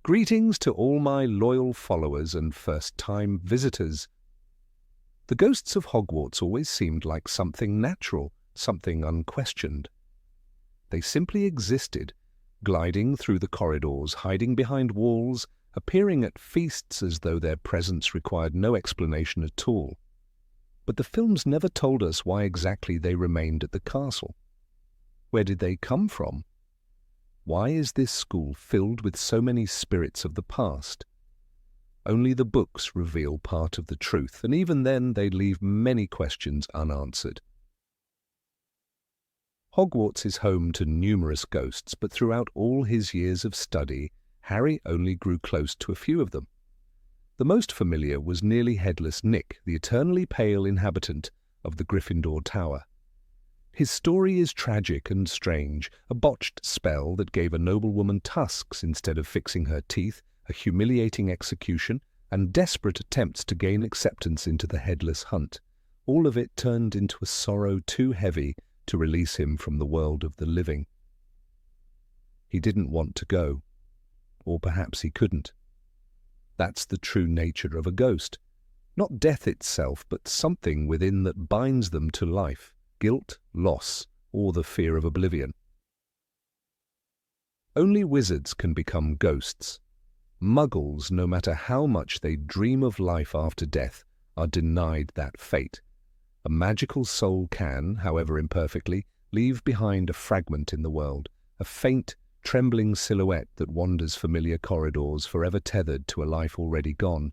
Greetings to all my loyal followers and first-time visitors. The ghosts of Hogwarts always seemed like something natural, something unquestioned. They simply existed, gliding through the corridors, hiding behind walls, appearing at feasts as though their presence required no explanation at all. But the films never told us why exactly they remained at the castle. Where did they come from? Why is this school filled with so many spirits of the past? Only the books reveal part of the truth, and even then they leave many questions unanswered. Hogwarts is home to numerous ghosts, but throughout all his years of study, Harry only grew close to a few of them. The most familiar was nearly headless Nick, the eternally pale inhabitant of the Gryffindor Tower. His story is tragic and strange, a botched spell that gave a noblewoman tusks instead of fixing her teeth, a humiliating execution, and desperate attempts to gain acceptance into the headless hunt. All of it turned into a sorrow too heavy to release him from the world of the living. He didn't want to go, or perhaps he couldn't. That's the true nature of a ghost. Not death itself, but something within that binds them to life. Guilt, loss, or the fear of oblivion. Only wizards can become ghosts. Muggles, no matter how much they dream of life after death, are denied that fate. A magical soul can, however imperfectly, leave behind a fragment in the world, a faint, trembling silhouette that wanders familiar corridors, forever tethered to a life already gone.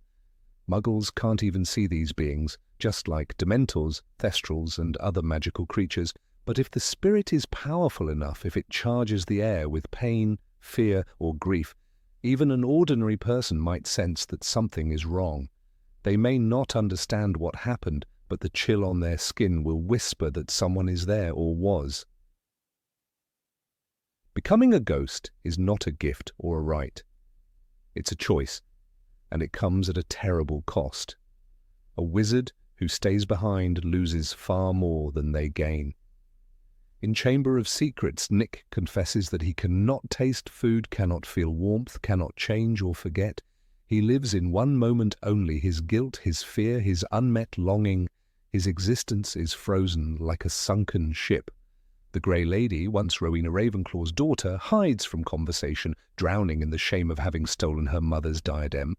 Muggles can't even see these beings, just like Dementors, Thestrals, and other magical creatures, but if the spirit is powerful enough, if it charges the air with pain, fear, or grief, even an ordinary person might sense that something is wrong. They may not understand what happened, but the chill on their skin will whisper that someone is there or was. Becoming a ghost is not a gift or a right. It's a choice, and it comes at a terrible cost. A wizard who stays behind loses far more than they gain. In Chamber of Secrets, Nick confesses that he cannot taste food, cannot feel warmth, cannot change or forget. He lives in one moment only, his guilt, his fear, his unmet longing. His existence is frozen like a sunken ship. The Grey Lady, once Rowena Ravenclaw's daughter, hides from conversation, drowning in the shame of having stolen her mother's diadem.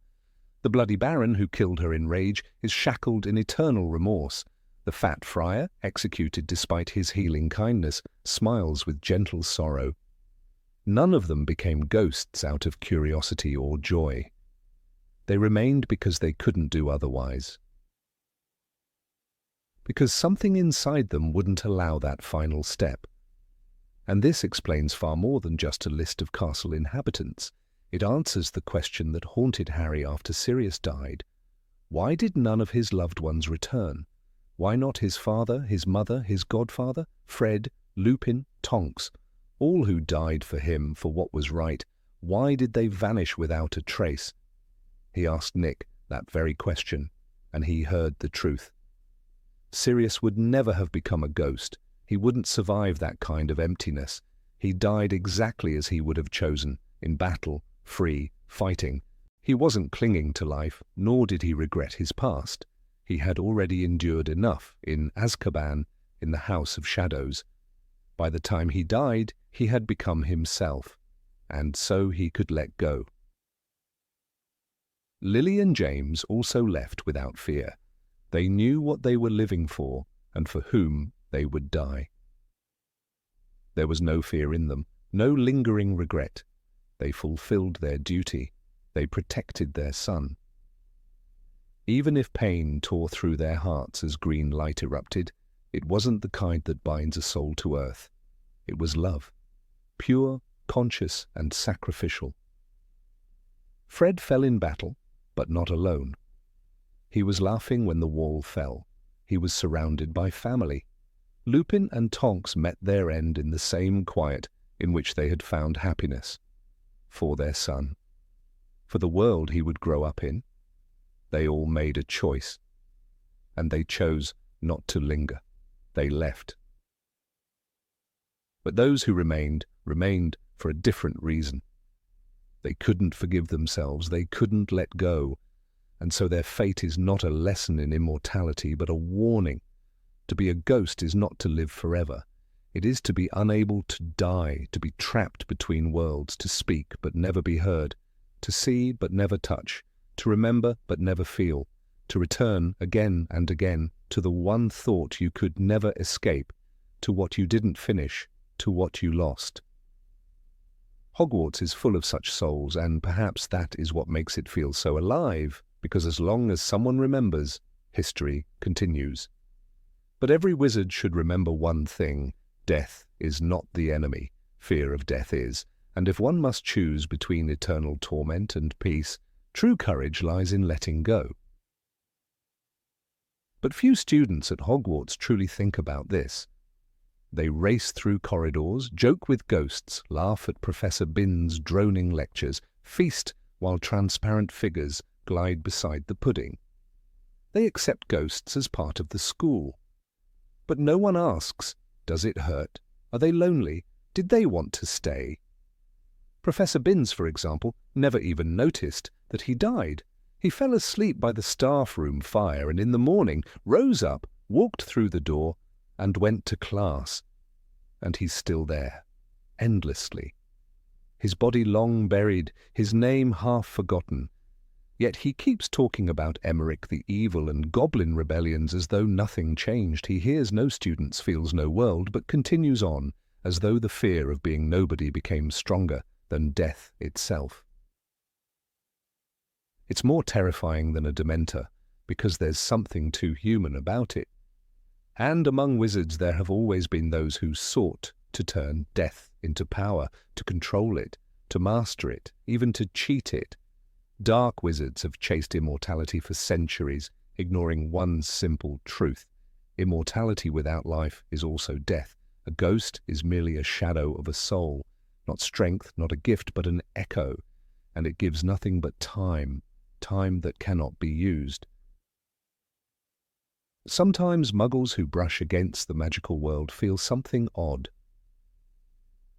The Bloody Baron, who killed her in rage, is shackled in eternal remorse. The Fat Friar, executed despite his healing kindness, smiles with gentle sorrow. None of them became ghosts out of curiosity or joy. They remained because they couldn't do otherwise. Because something inside them wouldn't allow that final step. And this explains far more than just a list of castle inhabitants. It answers the question that haunted Harry after Sirius died. Why did none of his loved ones return? Why not his father, his mother, his godfather, Fred, Lupin, Tonks, all who died for him for what was right? Why did they vanish without a trace? He asked Nick that very question, and he heard the truth. Sirius would never have become a ghost. He wouldn't survive that kind of emptiness. He died exactly as he would have chosen, in battle, free, fighting. He wasn't clinging to life, nor did he regret his past. He had already endured enough in Azkaban, in the House of Shadows. By the time he died, he had become himself, and so he could let go. Lily and James also left without fear. They knew what they were living for, and for whom they would die. There was no fear in them, no lingering regret. They fulfilled their duty. They protected their son. Even if pain tore through their hearts as green light erupted, it wasn't the kind that binds a soul to earth. It was love, pure, conscious, and sacrificial. Fred fell in battle, but not alone. He was laughing when the wall fell. He was surrounded by family. Lupin and Tonks met their end in the same quiet in which they had found happiness. For their son. For the world he would grow up in. They all made a choice. And they chose not to linger. They left. But those who remained for a different reason. They couldn't forgive themselves, they couldn't let go, and so their fate is not a lesson in immortality, but a warning. To be a ghost is not to live forever. It is to be unable to die, to be trapped between worlds, to speak but never be heard, to see but never touch, to remember but never feel, to return again and again to the one thought you could never escape, to what you didn't finish, to what you lost. Hogwarts is full of such souls, and perhaps that is what makes it feel so alive, because as long as someone remembers, history continues. But every wizard should remember one thing: death is not the enemy, fear of death is, and if one must choose between eternal torment and peace, true courage lies in letting go. But few students at Hogwarts truly think about this. They race through corridors, joke with ghosts, laugh at Professor Binns' droning lectures, feast while transparent figures glide beside the pudding. They accept ghosts as part of the school. But no one asks, does it hurt? Are they lonely? Did they want to stay? Professor Binns, for example, never even noticed that he died. He fell asleep by the staff room fire and in the morning rose up, walked through the door, and went to class. And he's still there, endlessly. His body long buried, his name half forgotten. Yet he keeps talking about Emmerich the Evil and Goblin rebellions as though nothing changed. He hears no students, feels no world, but continues on, as though the fear of being nobody became stronger than death itself. It's more terrifying than a Dementor, because there's something too human about it. And among wizards there have always been those who sought to turn death into power, to control it, to master it, even to cheat it. Dark wizards have chased immortality for centuries, ignoring one simple truth. Immortality without life is also death. A ghost is merely a shadow of a soul, not strength, not a gift, but an echo, and it gives nothing but time, time that cannot be used. Sometimes muggles who brush against the magical world feel something odd.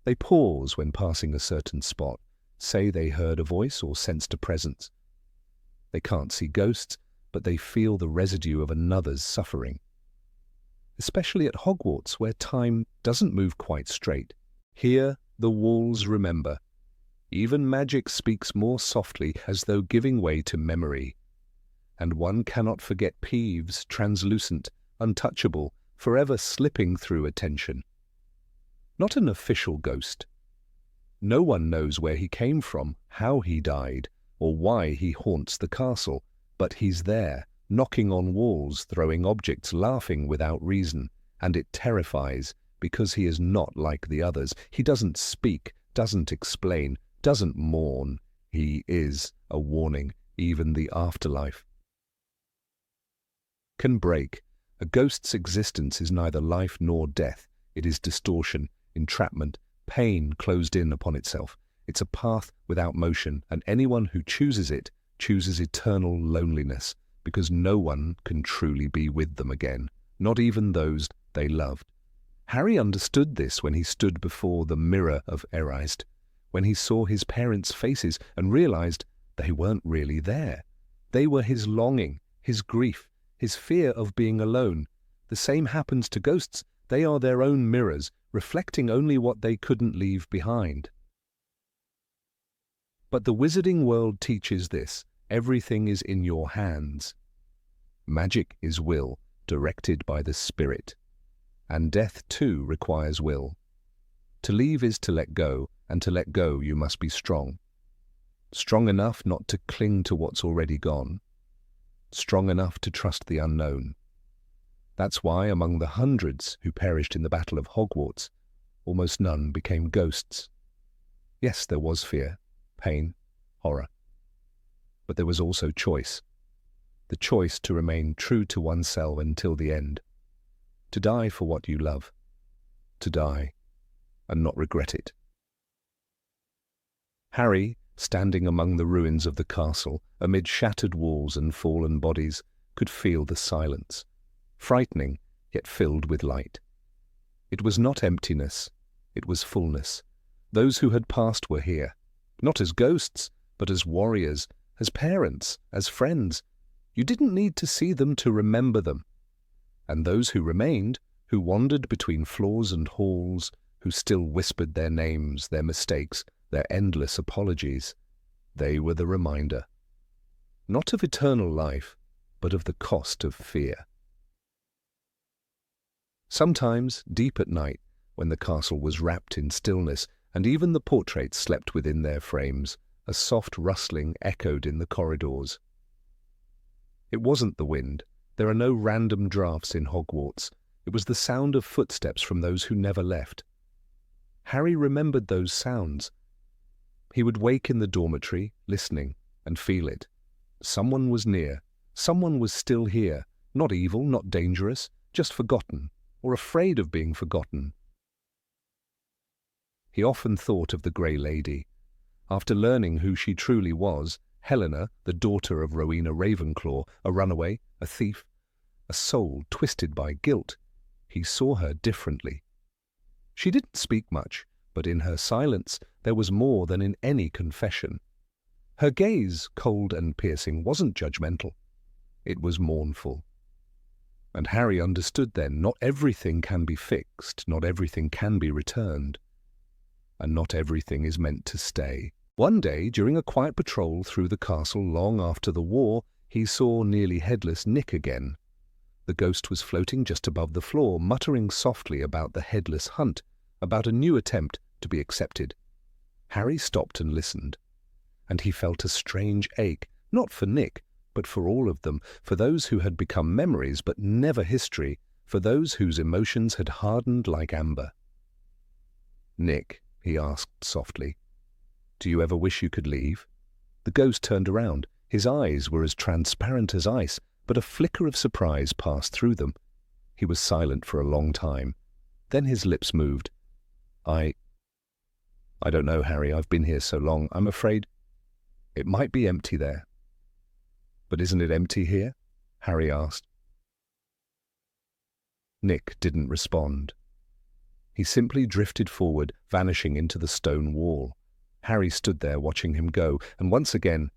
They pause when passing a certain spot, say they heard a voice or sensed a presence. They can't see ghosts, but they feel the residue of another's suffering. Especially at Hogwarts, where time doesn't move quite straight. Here, the walls remember. Even magic speaks more softly, as though giving way to memory. And one cannot forget Peeves, translucent, untouchable, forever slipping through attention. Not an official ghost. No one knows where he came from, how he died, or why he haunts the castle, but he's there, knocking on walls, throwing objects, laughing without reason, and it terrifies, because he is not like the others. He doesn't speak, doesn't explain, doesn't mourn. He is a warning, even the afterlife can break. A ghost's existence is neither life nor death. It is distortion, entrapment, pain closed in upon itself. It's a path without motion, and anyone who chooses it chooses eternal loneliness, because no one can truly be with them again, not even those they loved. Harry understood this when he stood before the mirror of Erist, when he saw his parents' faces and realized they weren't really there. They were his longing, his grief, his fear of being alone. The same happens to ghosts. They are their own mirrors, reflecting only what they couldn't leave behind. But the wizarding world teaches this: everything is in your hands. Magic is will, directed by the spirit. And death, too, requires will. To leave is to let go, and to let go you must be strong. Strong enough not to cling to what's already gone. Strong enough to trust the unknown. That's why, among the hundreds who perished in the Battle of Hogwarts, almost none became ghosts. Yes, there was fear, pain, horror. But there was also choice. The choice to remain true to oneself until the end. To die for what you love. To die and not regret it. Harry, standing among the ruins of the castle, amid shattered walls and fallen bodies, could feel the silence, frightening yet filled with light. It was not emptiness, it was fullness. Those who had passed were here, Not as ghosts, but as warriors, as parents, as friends. You didn't need to see them to remember them. And those who remained, who wandered between floors and halls, who still whispered their names, their mistakes, their endless apologies, they were the reminder. Not of eternal life, but of the cost of fear. Sometimes, deep at night, when the castle was wrapped in stillness, and even the portraits slept within their frames, a soft rustling echoed in the corridors. It wasn't the wind. There are no random drafts in Hogwarts. It was the sound of footsteps from those who never left. Harry remembered those sounds. He would wake in the dormitory, listening, and feel it. Someone was near. Someone was still here. Not evil, not dangerous, just forgotten, or afraid of being forgotten. He often thought of the Grey Lady. After learning who she truly was, Helena, the daughter of Rowena Ravenclaw, a runaway, a thief, a soul twisted by guilt, he saw her differently. She didn't speak much, but in her silence there was more than in any confession. Her gaze, cold and piercing, wasn't judgmental. It was mournful. And Harry understood then, not everything can be fixed, not everything can be returned, and not everything is meant to stay. One day, during a quiet patrol through the castle long after the war, he saw nearly headless Nick again. The ghost was floating just above the floor, muttering softly about the headless hunt, about a new attempt to be accepted. Harry stopped and listened, and he felt a strange ache, not for Nick, but for all of them, for those who had become memories but never history, for those whose emotions had hardened like amber. "Nick," he asked softly, "do you ever wish you could leave?" The ghost turned around. His eyes were as transparent as ice, but a flicker of surprise passed through them. He was silent for a long time. Then his lips moved. I don't know, Harry. I've been here so long. I'm afraid it might be empty there." "But isn't it empty here?" Harry asked. Nick didn't respond. He simply drifted forward, vanishing into the stone wall. Harry stood there watching him go, and once again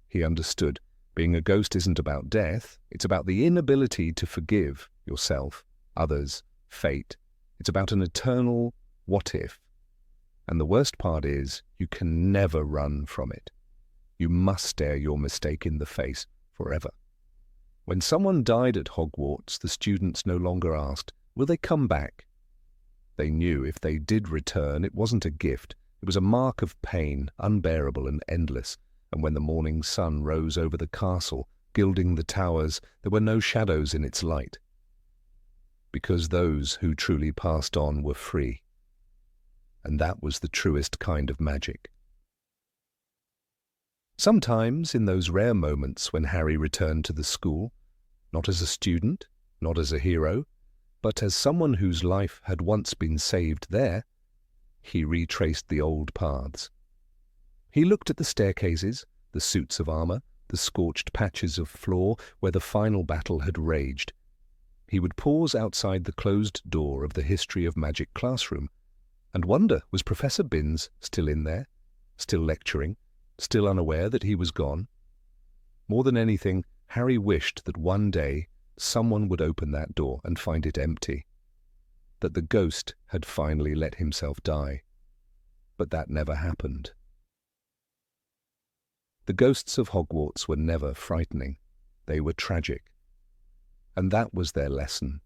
he understood. Being a ghost isn't about death. It's about the inability to forgive yourself, others, fate. It's about an eternal what if. And the worst part is, you can never run from it. You must stare your mistake in the face forever. When someone died at Hogwarts, the students no longer asked, "Will they come back?" They knew if they did return, it wasn't a gift. It was a mark of pain, unbearable and endless. And when the morning sun rose over the castle, gilding the towers, there were no shadows in its light. Because those who truly passed on were free. And that was the truest kind of magic. Sometimes, in those rare moments when Harry returned to the school, not as a student, not as a hero, but as someone whose life had once been saved there, he retraced the old paths. He looked at the staircases, the suits of armor, the scorched patches of floor where the final battle had raged. He would pause outside the closed door of the History of Magic classroom and wonder, was Professor Binns still in there, still lecturing, still unaware that he was gone? More than anything, Harry wished that one day someone would open that door and find it empty, that the ghost had finally let himself die. But that never happened. The ghosts of Hogwarts were never frightening. They were tragic. And that was their lesson.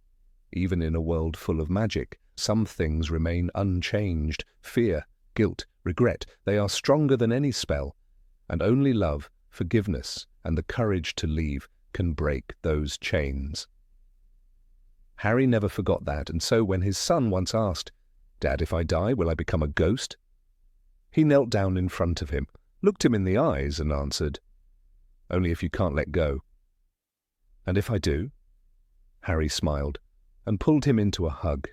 Even in a world full of magic, some things remain unchanged. Fear, guilt, regret, they are stronger than any spell. And only love, forgiveness, and the courage to leave can break those chains. Harry never forgot that, and so when his son once asked, "Dad, if I die, will I become a ghost?" he knelt down in front of him, looked him in the eyes, and answered, "Only if you can't let go." "And if I do?" Harry smiled and pulled him into a hug.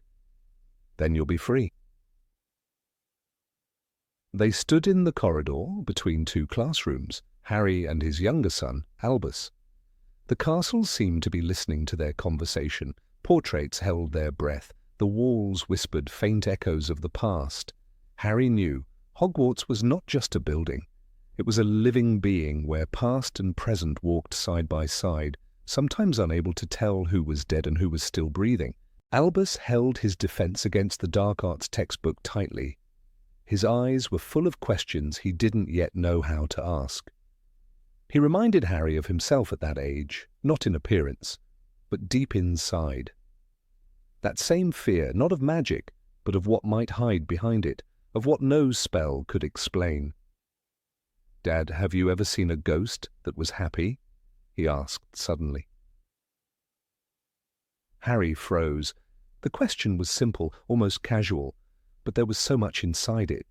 "Then you'll be free." They stood in the corridor between two classrooms, Harry and his younger son, Albus. The castle seemed to be listening to their conversation. Portraits held their breath. The walls whispered faint echoes of the past. Harry knew Hogwarts was not just a building. It was a living being where past and present walked side by side, sometimes unable to tell who was dead and who was still breathing. Albus held his defense against the dark arts textbook tightly. His eyes were full of questions he didn't yet know how to ask. He reminded Harry of himself at that age, not in appearance, but deep inside. That same fear, not of magic, but of what might hide behind it, of what no spell could explain. "Dad, have you ever seen a ghost that was happy?" he asked suddenly. Harry froze. The question was simple, almost casual, but there was so much inside it.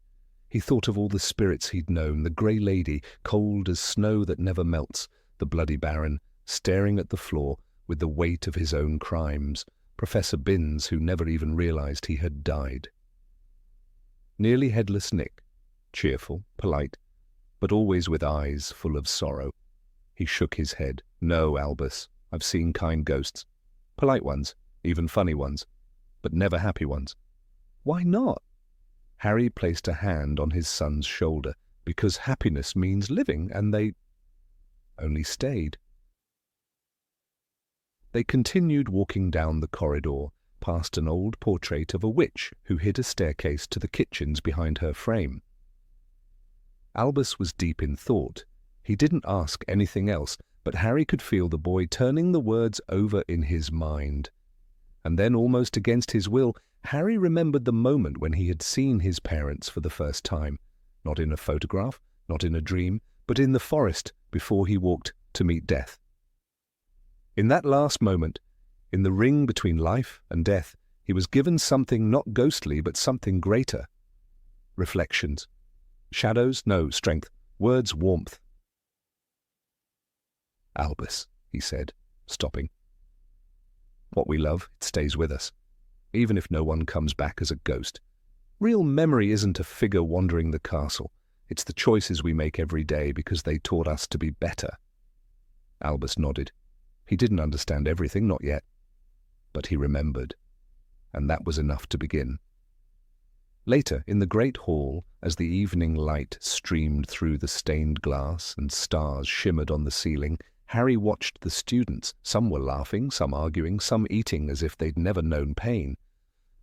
He thought of all the spirits he'd known, the Grey Lady, cold as snow that never melts, the Bloody Baron, staring at the floor with the weight of his own crimes, Professor Binns, who never even realized he had died. Nearly Headless Nick, cheerful, polite, but always with eyes full of sorrow. He shook his head. "No, Albus, I've seen kind ghosts. Polite ones, even funny ones, but never happy ones." "Why not?" Harry placed a hand on his son's shoulder. "Because happiness means living, and they only stayed." They continued walking down the corridor, past an old portrait of a witch who hid a staircase to the kitchens behind her frame. Albus was deep in thought. He didn't ask anything else, but Harry could feel the boy turning the words over in his mind. And then, almost against his will, Harry remembered the moment when he had seen his parents for the first time, not in a photograph, not in a dream, but in the forest before he walked to meet death. In that last moment, in the ring between life and death, he was given something not ghostly, but something greater. Reflections. Shadows? No, strength. Words, warmth. "Albus," he said, stopping. "What we love, it stays with us, even if no one comes back as a ghost. Real memory isn't a figure wandering the castle. It's the choices we make every day because they taught us to be better." Albus nodded. He didn't understand everything, not yet. But he remembered, and that was enough to begin. Later, in the great hall, as the evening light streamed through the stained glass and stars shimmered on the ceiling, Harry watched the students. Some were laughing, some arguing, some eating as if they'd never known pain.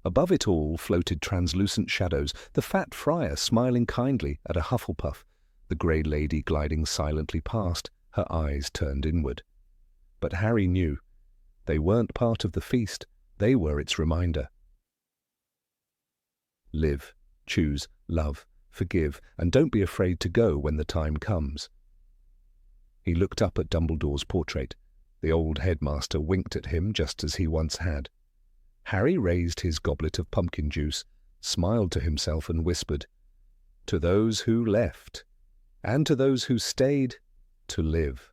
Above it all floated translucent shadows, the fat friar smiling kindly at a Hufflepuff, the Grey Lady gliding silently past, her eyes turned inward. But Harry knew. They weren't part of the feast. They were its reminder. Live, choose, love, forgive, and don't be afraid to go when the time comes. He looked up at Dumbledore's portrait. The old headmaster winked at him just as he once had. Harry raised his goblet of pumpkin juice, smiled to himself and whispered, "To those who left, and to those who stayed to live."